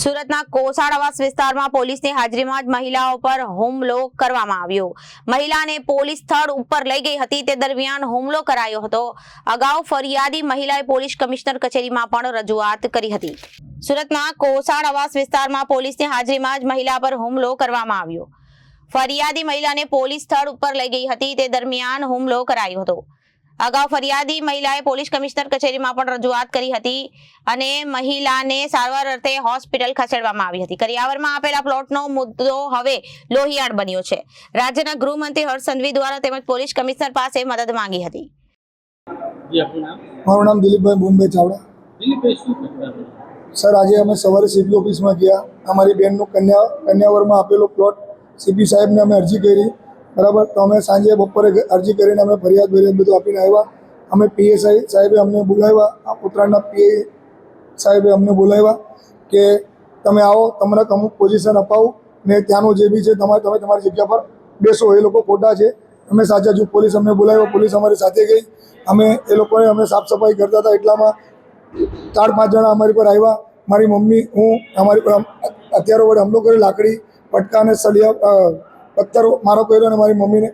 સુરતના કોસાડ આવાસ વિસ્તારમાં પોલીસની હાજરીમાં જ મહિલાઓ પર હુમલો કરવામાં આવ્યો। મહિલાને પોલીસ સ્થળ ઉપર લઈ ગઈ હતી તે દરમિયાન હુમલો કરાયો હતો। અગાઉ ફરિયાદી મહિલાએ પોલીસ કમિશનર કચેરીમાં પણ રજૂઆત કરી હતી। સુરતના કોસાડ આવાસ વિસ્તારમાં પોલીસની હાજરીમાં જ મહિલા પર હુમલો કરવામાં આવ્યો। ફરિયાદી મહિલાને પોલીસ સ્થળ ઉપર લઈ ગઈ હતી તે દરમિયાન હુમલો કરાયો હતો। અગાઉ ફરિયાદી મહિલાએ પોલીસ કમિશનર કચેરીમાં પણ રજૂઆત કરી હતી અને મહિલાને સારવાર અર્થે હોસ્પિટલ ખસેડવામાં આવી હતી। કરિયાવરમાં આપેલા પ્લોટનો મુદ્દો હવે લોહિયાળ બન્યો છે। રાજ્યના ગૃહમંત્રી હર્ષ સંઘવી દ્વારા તેમજ પોલીસ કમિશનર પાસે મદદ માંગી હતી। મારું નામ દિલીપભાઈ બોમ્બે ચાવડા। સર, આજે અમે સવારે સીપી ઓફિસમાં ગયા। અમારી બહેનનું કન્યાવરમાં આપેલો પ્લોટ સીપી સાહેબને અમે અરજી કરી, બરાબર। તો અમે સાંજે બપોરે અરજી કરીને અમે ફરિયાદ બધું આપીને આવ્યા। અમે પીએસઆઈ સાહેબે અમને બોલાવ્યા, આ ઉત્તરાયણના પીઆઈ સાહેબે અમને બોલાવ્યા કે તમે આવો, તમને અમુક પોઝિશન અપાવું ને ત્યાંનું જે બી છે તમે તમારી જગ્યા પર બેસો, એ લોકો ખોટા છે। અમે સાચા છું। પોલીસ અમને બોલાવ્યો, પોલીસ અમારી સાથે ગઈ। એ લોકોને અમે સાફ સફાઈ કરતા હતા એટલામાં 4-5 જણા અમારી પર આવ્યા। મારી મમ્મી, હું, અમારી પર હથિયારો વડે હુમલો કર્યો, લાકડી, પટકા અને સળિયા પથ્થરો મારો કર્યો અને મારી મમ્મીને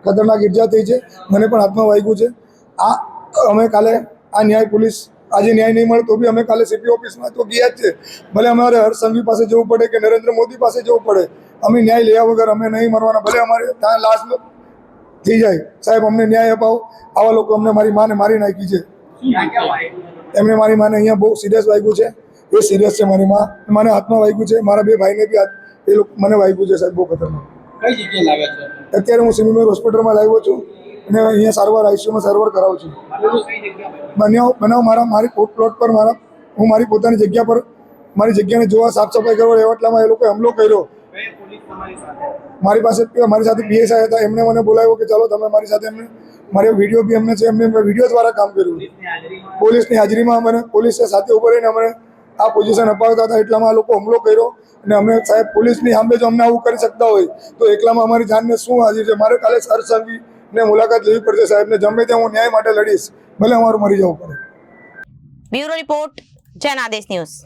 ખતરનાક ઈજા થઈ છે। મને પણ હાથમાં વાગ્યું છે। અમે કાલે ન્યાય પોલીસ આજે ન્યાય નહીં મળે તો બી અમે કાલે સીપી ઓફિસમાં તો ગયા જ છે। ભલે અમારે હર્ષ સંઘવી પાસે જવું પડે કે નરેન્દ્ર મોદી પાસે જવું પડે, અમે ન્યાય લેવા વગર અમે નહીં મરવાના। ભલે અમારે ત્યાં લાશ થઈ જાય, સાહેબ અમને ન્યાય અપાવો। આવા લોકો અમને મારી માને મારી નાખી છે। એમને મારી માને અહીંયા બહુ સિરિયસ વાગ્યું છે, એ સિરિયસ છે। મારી માં મને હાથમાં વાગ્યું છે, મારા 2 ભાઈને બી એ લોકો મને વાગ્યું છે સાહેબ, બહુ ખતરનાક। કઈ જગ્યાએ લાવ્યા છે? અત્યારે હું સિવિલ હોસ્પિટલમાં લાવ્યો છું અને અહીંયા સારવાર આઈસીયુમાં સારવાર કરાવું છું। બનાવ મારી પ્લોટ પર હું મારી પોતાની જગ્યા પર મારી જગ્યાને જોવા, સાફ સફાઈ કરવા એટલામાં એ લોકોએ હુમલો કર્યો। મારી સાથે પીએસઆઈ હતા, એમને મને બોલાવ્યો કે ચાલો તમે મારી સાથે, મારે વિડીયો બી એમને છે, એમને વિડીયો દ્વારા કામ કર્યું। પોલીસની હાજરીમાં મને પોલીસે સાથે ઉભા રહીને અમને આ પોઝિશન અપાવતા હતા એટલામાં આ લોકો હુમલો કર્યો અને અમે સાહેબ પોલીસની સામે જો અમને આવું કરી શકતા હોય તો એકલામાં અમારી જાનને શું હાજર છે? મારે કાલે હર્ષ સંઘવીને મુલાકાત લેવી પડશે સાહેબને, ગમે ત્યાં હું ન્યાય માટે લડીશ, ભલે અમારું મરી જવું પડે। Bureau report, Janadesh news.